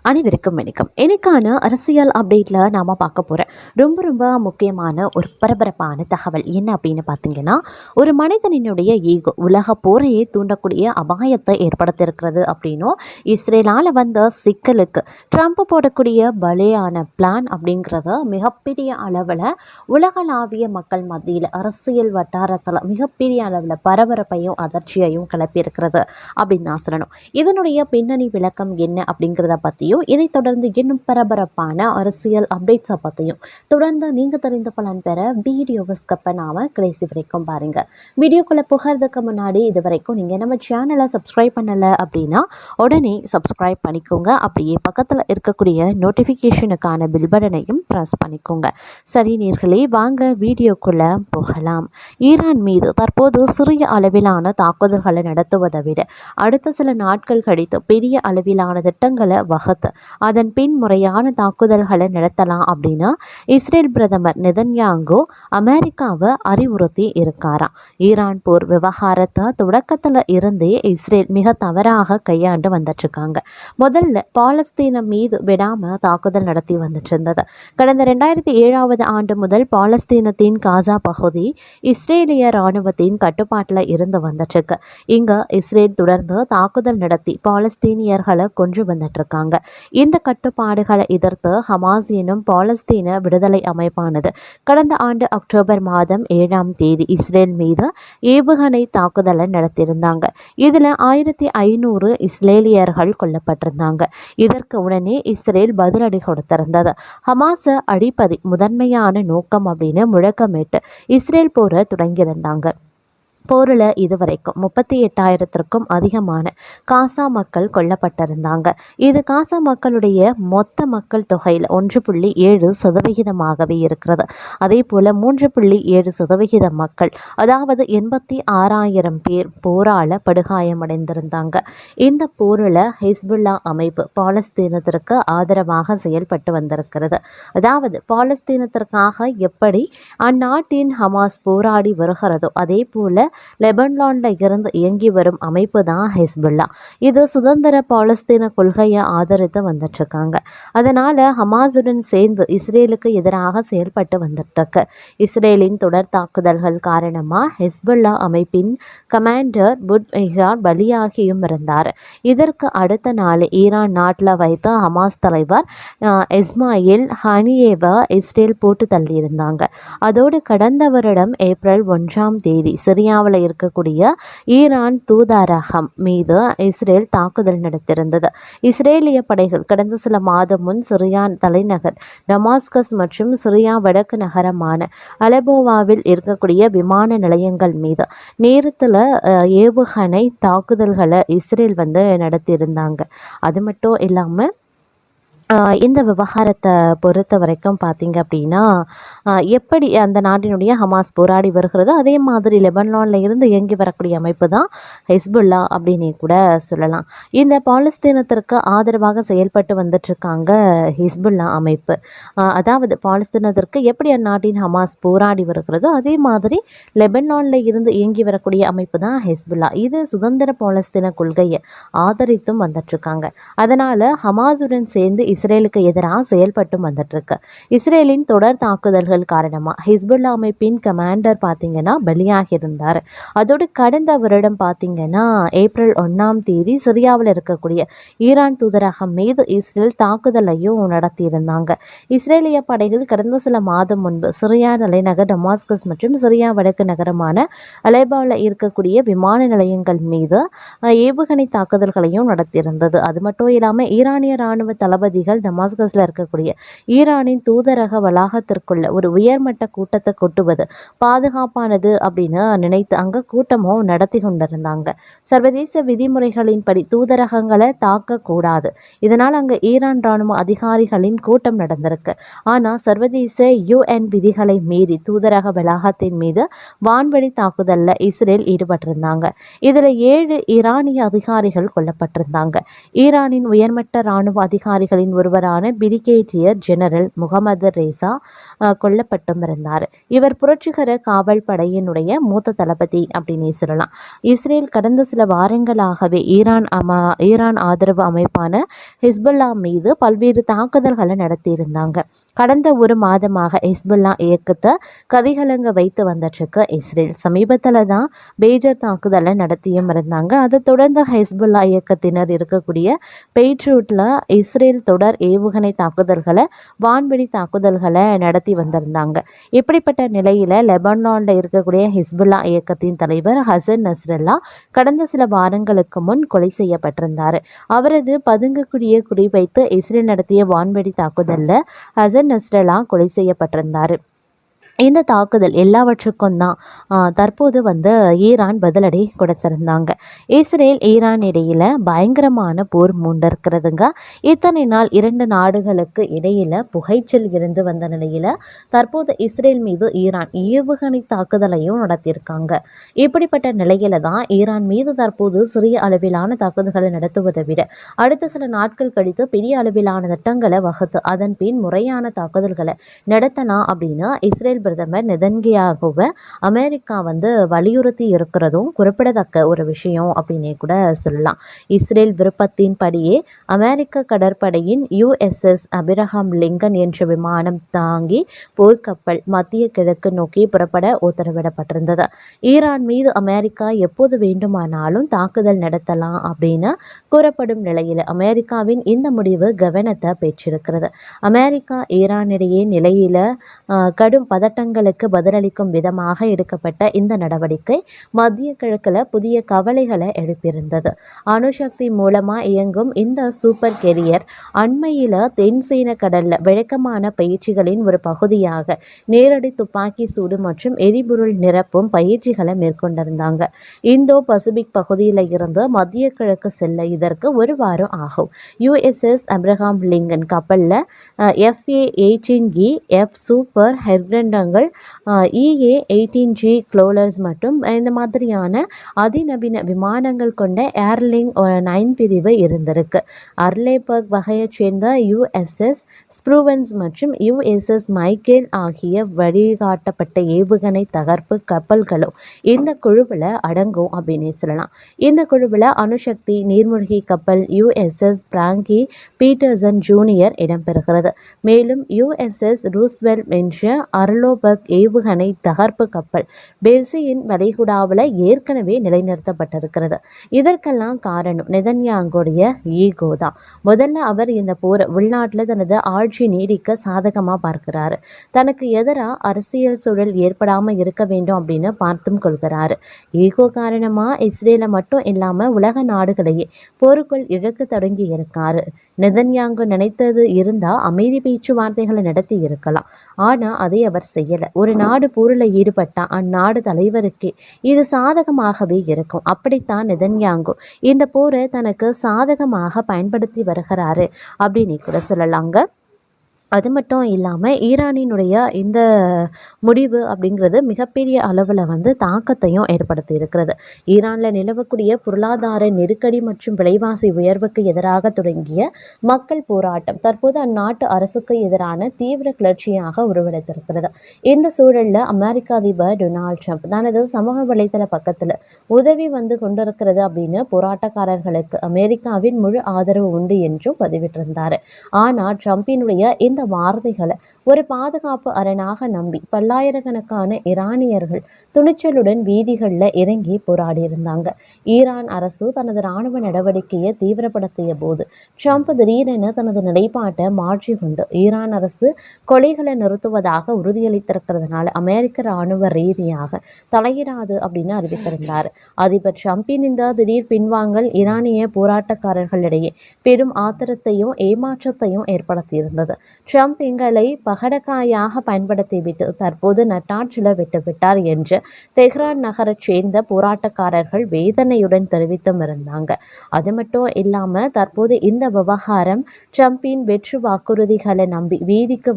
அனைவருக்கும் வணக்கம். இன்னைக்கான அரசியல் அப்டேட்டில் நாம் பார்க்க போகிற ரொம்ப முக்கியமான ஒரு பரபரப்பான தகவல் என்ன அப்படின்னு பார்த்தீங்கன்னா, ஒரு மனிதனினுடைய ஈகோ உலக போரையே தூண்டக்கூடிய அபாயத்தை ஏற்படுத்தியிருக்கிறது அப்படின்னும், இஸ்ரேலால் வந்த சிக்கலுக்கு ட்ரம்ப் போடக்கூடிய பலியான பிளான் அப்படிங்கிறத மிகப்பெரிய அளவில் உலகளாவிய மக்கள் மத்தியில் அரசியல் வட்டாரத்தில் மிகப்பெரிய அளவில் பரபரப்பையும் அதிர்ச்சியையும் கிளப்பியிருக்கிறது அப்படின்னு தான் சொல்லணும். இதனுடைய பின்னணி விளக்கம் என்ன அப்படிங்கிறத பற்றியும், இதை தொடர்ந்து இன்னும் பரபரப்பான அரசியல் அப்டேட்ஸை பற்றியும் தொடர்ந்து நீங்கள் தெரிந்து பலன் பெற வீடியோவை ஸ்கிப் பண்ணாமல் கடைசி வரைக்கும் பாருங்கள். வீடியோக்குள்ளே புகிறதுக்கு முன்னாடி இது வரைக்கும் நீங்கள் நம்ம சேனலை சப்ஸ்கிரைப் பண்ணலை அப்படின்னா உடனே சப்ஸ்கிரைப் பண்ணிக்கோங்க. அப்படியே பக்கத்தில் இருக்கக்கூடிய நோட்டிஃபிகேஷனுக்கான பில் பட்டனையும் ப்ரெஸ் பண்ணிக்கோங்க. சரி நேர்களே, வாங்க வீடியோக்குள்ளே போகலாம். ஈரான் மீது தற்போது சிறிய அளவிலான தாக்குதல்களை நடத்துவதை விட அடுத்த சில நாட்கள் கழித்து பெரிய அளவிலான திட்டங்களை வகுத்து அதன் பின் முறையான தாக்குதல்களை நடத்தலாம் அப்படின்னு இஸ்ரேல் பிரதமர் நெதன்யாகு அமெரிக்காவை அறிவுறுத்தி இருக்காராம். ஈரான் போர் விவகாரத்தை தொடக்கத்தில் இருந்தே இஸ்ரேல் மிக தவறாக கையாண்டு வந்துட்டு இருக்காங்க. முதல்ல பாலஸ்தீனம் மீது விடாம தாக்குதல் நடத்தி வந்துட்டு இருந்தது. கடந்த 2007 ஆண்டு முதல் பாலஸ்தீனத்தின் காசா பகுதி இஸ்ரேலிய இராணுவத்தின் கட்டுப்பாட்டில் இருந்து வந்துட்டு இருக்கு. இங்க இஸ்ரேல் தொடர்ந்து தாக்குதல் நடத்தி பாலஸ்தீனியர்களை கொன்று வந்துட்டு இருக்காங்க. இந்த கட்டுப்பாடுகளை எதிர்த்து ஹமாஸ் எனும் பாலஸ்தீன விடுதலை அமைப்பானது கடந்த ஆண்டு அக்டோபர் மாதம் 7ஆம் தேதி இஸ்ரேல் மீது ஏவுகணை தாக்குதலை நடத்தியிருந்தாங்க. இதுல 1500 இஸ்ரேலியர்கள் கொல்லப்பட்டிருந்தாங்க. இதற்கு உடனே இஸ்ரேல் பதிலடி கொடுத்திருந்தது. ஹமாஸை அழிப்பதை முதன்மையான நோக்கம் அப்படின்னு முழக்கமிட்டு இஸ்ரேல் போரை தொடங்கியிருந்தாங்க. போரில் இதுவரைக்கும் 38,000த்திற்கும் அதிகமான காசா மக்கள் கொல்லப்பட்டிருந்தாங்க. இது காசா மக்களுடைய மொத்த மக்கள் தொகையில் 1.7% இருக்கிறது. அதே போல் 3.7% மக்கள், அதாவது 86,000 பேர் போரால் படுகாயமடைந்திருந்தாங்க. இந்த போரில் ஹிஸ்புல்லா அமைப்பு பாலஸ்தீனத்திற்கு ஆதரவாக செயல்பட்டு வந்திருக்கிறது. அதாவது பாலஸ்தீனத்திற்காக எப்படி அந்நாட்டின் ஹமாஸ் போராடி வருகிறதோ அதே போல லெபனானில் இருந்து இயங்கி வரும் அமைப்பு தான் ஹிஸ்புல்லா. இது சுதந்திர பாலஸ்தீன கொள்கையை ஆதரித்து வந்துட்டு இருக்காங்க. அதனால ஹமாஸுடன் சேர்ந்து இஸ்ரேலுக்கு எதிராக செயல்பட்டு வந்துட்டு இருக்கு. இஸ்ரேலின் தொடர் தாக்குதல்கள் காரணமாக ஹிஸ்புல்லா அமைப்பின் கமாண்டர் புட் பலியாகியும் இருந்தார். இதற்கு அடுத்த நாள் ஈரான் நாட்டில் வைத்த ஹமாஸ் தலைவர் இஸ்மாயில் ஹனியேவை இஸ்ரேல் போட்டு தள்ளியிருந்தாங்க. அதோடு கடந்த வருடம் ஏப்ரல் 1ஆம் தேதி சிரியாவில் இருக்கக்கூடிய ஈரான் தூதரகம் மீது இஸ்ரேல் தாக்குதல் நடத்தியிருந்தது. இஸ்ரேலிய படைகள் கடந்த சில மாதம் முன் சிரியா தலைநகர் டமாஸ்கஸ் மற்றும் சிரியா வடக்கு நகரமான அலெப்போவில் இருக்கக்கூடிய விமான நிலையங்கள் மீது நேரத்தில் ஏவுகணை தாக்குதல்களை இஸ்ரேல் நடத்தியிருந்தாங்க. அது மட்டும் இல்லாமல் இந்த விவகாரத்தை பொறுத்த வரைக்கும் பார்த்திங்க அப்படின்னா, எப்படி அந்த நாட்டினுடைய ஹமாஸ் போராடி வருகிறதோ அதே மாதிரி லெபனானில் இருந்து இயங்கி வரக்கூடிய அமைப்பு தான் ஹிஸ்புல்லா அப்படின்னு கூட சொல்லலாம். இந்த பாலஸ்தீனத்திற்கு ஆதரவாக செயல்பட்டு வந்துட்டுருக்காங்க ஹிஸ்புல்லா அமைப்பு. அதாவது பாலஸ்தீனத்திற்கு எப்படி அந்நாட்டின் ஹமாஸ் போராடி வருகிறதோ அதே மாதிரி லெபனானில் இருந்து இயங்கி வரக்கூடிய அமைப்பு தான் ஹிஸ்புல்லா. இது சுதந்திர பாலஸ்தீன கொள்கையை ஆதரித்தும் வந்துட்டுருக்காங்க. அதனால் ஹமாஸுடன் சேர்ந்து இஸ்ரேலுக்கு எதிராக செயல்பட்டு வந்துட்டுருக்கு. இஸ்ரேலின் தொடர் தாக்குதல்கள் காரணமாக ஹிஸ்புல்லா அமைப்பின் கமாண்டர் பார்த்தீங்கன்னா பலியாகி இருந்தார். அதோடு கடந்த வருடம் பார்த்தீங்கன்னா ஏப்ரல் 1ஆம் தேதி சிரியாவில் இருக்கக்கூடிய ஈரான் தூதரகம் மீது இஸ்ரேல் தாக்குதலையும் நடத்தியிருந்தாங்க. இஸ்ரேலிய படைகள் கடந்த சில மாதம் முன்பு சிரியா தலைநகர் டமாஸ்கஸ் மற்றும் சிரியா வடக்கு நகரமான அலெப்போவில் இருக்கக்கூடிய விமான நிலையங்கள் மீது ஏவுகணை தாக்குதல்களையும் நடத்தியிருந்தது. அது மட்டும் இல்லாமல் ஈரானிய இராணுவ தளபதிகள் டமாஸ்கஸில் இருக்கக்கூடிய ஈரானின் தூதரக வளாகத்திற்குள்ள ஒரு உயர்மட்ட கூட்டத்தை கொட்டுவது பாதுகாப்பானது அப்படின்னு நினைத்து அங்கே கூட்டமும் நடத்தி கொண்டிருந்தாங்க. சர்வதேச விதிமுறைகளின்படி தூதரகங்களை தாக்கக்கூடாது. இதனால் அங்கே ஈரான் இராணுவ அதிகாரிகளின் கூட்டம் நடந்திருக்கு. ஆனால் சர்வதேச UN விதிகளை மீறி தூதரக வளாகத்தின் மீது வான்வழி தாக்குதலில் இஸ்ரேல் ஈடுபட்டிருந்தாங்க. இதில் 7 ஈரானிய அதிகாரிகள் கொல்லப்பட்டிருந்தாங்க. ஈரானின் உயர்மட்ட இராணுவ அதிகாரிகளின் ஒருவரான பிரிகேடியர் ஜெனரல் முகமது ரேசா கொல்லப்பட்டும் இருந்தார். இவர் புரட்சிகர காவல் படையினுடைய மூத்த தளபதி அப்படின்னே சொல்லலாம். இஸ்ரேல் கடந்த சில வாரங்களாகவே ஈரான் ஆதரவு அமைப்பான ஹிஸ்புல்லா மீது பல்வேறு தாக்குதல்களை நடத்தியிருந்தாங்க. கடந்த ஒரு மாதமாக ஹிஸ்புல்லா இயக்கத்தை கதிகலங்க வைத்து வந்துட்டுருக்கு இஸ்ரேல். சமீபத்தில் தான் பேஜர் தாக்குதலை நடத்தியும் இருந்தாங்க. அதை தொடர்ந்து ஹிஸ்புல்லா இயக்கத்தினர் இருக்கக்கூடிய பெய்ட்ரூட்டில் இஸ்ரேல் தொடர் ஏவுகணை தாக்குதல்களை வான்வெளி தாக்குதல்களை நடத்தி வந்திருந்தாங்க. இப்படிப்பட்ட நிலையில் லெபனானில் இருக்கக்கூடிய ஹிஸ்புல்லா இயக்கத்தின் தலைவர் ஹசன் நஸ்ரல்லா கடந்த சில வாரங்களுக்கு முன் கொலை செய்யப்பட்டிருந்தார். அவரது பதுங்கக்கூடிய குறிவைத்து இஸ்ரேல் நடத்திய வான்வெளி தாக்குதலில் ஹசன் நஸ்ரல்லா கொலை செய்யப்பட்டிருந்தார். இந்த தாக்குதல் எல்லாவற்றுக்கும் தான் தற்போது ஈரான் பதிலடி கொடுத்திருந்தாங்க. இஸ்ரேல் ஈரான் இடையில் பயங்கரமான போர் மூண்டிருக்கிறதுங்க. இத்தனை நாள் இரண்டு நாடுகளுக்கு இடையில் புகைச்சல் இருந்து வந்த நிலையில் தற்போது இஸ்ரேல் மீது ஈரான் ஏவுகணை தாக்குதலையும் நடத்தியிருக்காங்க. இப்படிப்பட்ட நிலையில தான் ஈரான் மீது தற்போது சிறிய அளவிலான தாக்குதல்களை நடத்துவதை விட அடுத்த சில நாட்கள் கழித்து பெரிய அளவிலான திட்டங்களை வகுத்து அதன் பின் முறையான தாக்குதல்களை நடத்தலாம் அப்படின்னு இஸ்ரேல் பிரதமர் நெதன்யாகுவை அமெரிக்கா வலியுறுத்தி இருக்கிறதும் குறிப்பிடத்தக்க ஒரு விஷயம் அப்படின்னே கூட சொல்லலாம். இஸ்ரேல் விருப்பத்தின்படியே அமெரிக்க கடற்படையின் USS அபிரஹாம் லிங்கன் என்ற விமானம் தாங்கி போர்க்கப்பல் மத்திய கிழக்கு நோக்கி புறப்பட உத்தரவிடப்பட்டிருந்தது. ஈரான் மீது அமெரிக்கா எப்போது வேண்டுமானாலும் தாக்குதல் நடத்தலாம் அப்படின்னு கூறப்படும் நிலையில் அமெரிக்காவின் இந்த முடிவு கவனத்தை பெற்றிருக்கிறது. அமெரிக்கா ஈரானிடையே நிலையில கடும் பதட்டங்களுக்கு பதிலளிக்கும் விதமாக எடுக்கப்பட்ட இந்த நடவடிக்கை மத்திய கிழக்கில் புதிய கவலைகளை எழுப்பியிருந்தது. அணுசக்தி மூலமா இயங்கும் இந்த சூப்பர் கெரியர் அண்மையில் தென்சீன கடல்ல வழக்கமான பயிற்சிகளின் ஒரு பகுதியாக நேரடி துப்பாக்கி சூடு மற்றும் எரிபொருள் நிரப்பும் பயிற்சிகளை மேற்கொண்டிருந்தாங்க. இந்தோ பசிபிக் பகுதியில் இருந்து மத்திய கிழக்கு செல்ல இதற்கு ஒரு வாரம் ஆகும். USS அப்ரஹாம் லிங்கன் கப்பலில் FA-18E F சூப்பர் ஹெர்கண்டங்கள் EA-18G க்ளோலர்ஸ் மற்றும் இந்த மாதிரியான அதிநவீன விமானங்கள் கொண்ட ஏர்லிங் 9 பிரிவு இருந்திருக்கு. அர்லேபர்க் வகையைச் சேர்ந்த USS ஸ்ப்ரூவன்ஸ் மற்றும் USS மைக்கேல் ஆகிய வழிகாட்டப்பட்ட ஏவுகணை தகர்ப்பு கப்பல்களும் இந்த குழுவில் அடங்கும் அப்படின்னு சொல்லலாம். இந்த குழுவில் அணுசக்தி நீர்மூழ்கி கப்பல் USS பிராங்கி பீட்டர்சன் ஜூனியர் இடம்பெறுகிறது. மேலும் USS ரூஸ்வெல் என்ற அர்லோபர்க் ஏவுகணை தகர்ப்பு கப்பல் பெர்சியின் வளைகுடாவில் ஏற்கனவே நிலைநிறுத்தப்பட்டிருக்கிறது. இதற்கெல்லாம் காரணம் நெதன்யாகுடைய ஈகோ தான். முதல்ல அவர் இந்த போரை உள்நாட்டில் தனது ஆட்சி நீடிக்க சாதகமாக பார்க்கிறாரு. தனக்கு எதிராக அரசியல் சூழல் ஏற்படாமல் இருக்க வேண்டும் அப்படின்னு பார்த்தும் கொள்கிறாரு. ஈகோ காரணமாக இஸ்ரேலை மட்டும் இல்லாமல் உலக நாடுகளையே போருக்குள் இழக்க தொடங்கி இருக்காரு. நெதன்யாகு நினைத்தது இருந்தால் அமைதி பேச்சுவார்த்தைகளை நடத்தி இருக்கலாம். ஆனால் அதை அவர் செய்யலை. ஒரு நாடு போரில் ஈடுபட்டால் அந்நாடு தலைவருக்கே இது சாதகமாகவே இருக்கும். அப்படித்தான் நெதன்யாகு இந்த போரை தனக்கு சாதகமாக பயன்படுத்தி வருகிறாரு அப்படின்னு கூட சொல்லலாங்க. அது மட்டும் இல்லாமல் ஈரானினுடைய இந்த முடிவு அப்படிங்கிறது மிகப்பெரிய அளவில் தாக்கத்தையும் ஏற்படுத்தி இருக்கிறது. ஈரானில் நிலவக்கூடிய பொருளாதார நெருக்கடி மற்றும் விலைவாசி உயர்வுக்கு எதிராக தொடங்கிய மக்கள் போராட்டம் தற்போது அந்நாட்டு அரசுக்கு எதிரான தீவிர கிளர்ச்சியாக உருவெடுத்திருக்கிறது. இந்த சூழலில் அமெரிக்க அதிபர் டொனால்ட் ட்ரம்ப் தனது சமூக வலைதள பக்கத்தில் உதவி கொண்டிருக்கிறது அப்படின்னு போராட்டக்காரர்களுக்கு அமெரிக்காவின் முழு ஆதரவு உண்டு என்றும் பதிவிட்டிருந்தார். ஆனால் ட்ரம்பினுடைய இந்த வார்த்தைகளை ஒரு பாதுகாப்பு அரணாக நம்பி பல்லாயிரக்கணக்கான ஈரானியர்கள் துணிச்சலுடன் வீதிகளில் இறங்கி போராடி இருந்தாங்க. ஈரான் அரசு தனது இராணுவ நடவடிக்கையை தீவிரப்படுத்திய போது ட்ரம்ப் திடீரென தனது நிலைப்பாட்டை மாற்றிக்கொண்டு ஈரான் அரசு கொலைகளை நிறுத்துவதாக உறுதியளித்திருக்கிறதுனால அமெரிக்க இராணுவ ரீதியாக தலையிடாது அப்படின்னு அறிவித்திருந்தார். அதிபர் ட்ரம்பின் இந்த திடீர் பின்வாங்கல் ஈரானிய போராட்டக்காரர்களிடையே பெரும் ஆத்திரத்தையும் ஏமாற்றத்தையும் ஏற்படுத்தியிருந்தது. ட்ரம்ப் எங்களை பகடக்காயாக பயன்படுத்திவிட்டு தற்போது நட்டாற்றில் விட்டுவிட்டார் என்று தெஹ்ரான் நகரைச் சேர்ந்த போராட்டக்காரர்கள் வேதனையுடன் தெரிவித்தும் இருந்தாங்க. அது மட்டும் இல்லாமல் தற்போது இந்த விவகாரம் ட்ரம்பின் வெற்று வாக்குறுதிகளை நம்பி வீதிக்கு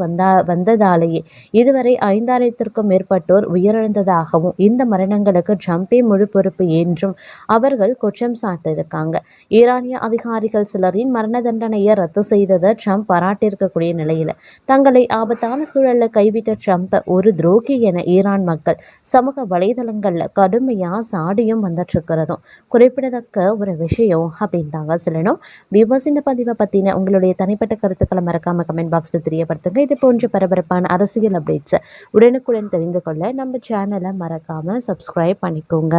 வந்ததாலேயே இதுவரை 5000த்திற்கும் மேற்பட்டோர் உயிரிழந்ததாகவும் இந்த மரணங்களுக்கு ட்ரம்பே முழு பொறுப்பு என்றும் அவர்கள் குற்றம் சாட்டியிருக்காங்க. ஈரானிய அதிகாரிகள் சிலரின் மரண தண்டனையை ரத்து செய்ததை ட்ரம்ப் பாராட்டியிருக்கக்கூடிய நிலையில் நிலையில் தங்களை ஆபத்தான சூழலில் கைவிட்ட ட்ரம்ப் ஒரு துரோகி என ஈரான் மக்கள் சமூக வலைதளங்களில் கடுமையாக சாடியும் வந்துட்டு இருக்கிறதும் குறிப்பிடத்தக்க ஒரு விஷயம் அப்படின்னு தாங்க சொல்லணும். வியூவர்ஸ், இந்த பதிவை பற்றின உங்களுடைய தனிப்பட்ட கருத்துக்களை மறக்காம கமெண்ட் பாக்ஸில் தெரியப்படுத்துங்க. இது போன்ற பரபரப்பான அரசியல் அப்டேட்ஸ் உடனுக்குடன் தெரிந்து கொள்ள நம்ம சேனலை மறக்காம சப்ஸ்கிரைப் பண்ணிக்கோங்க.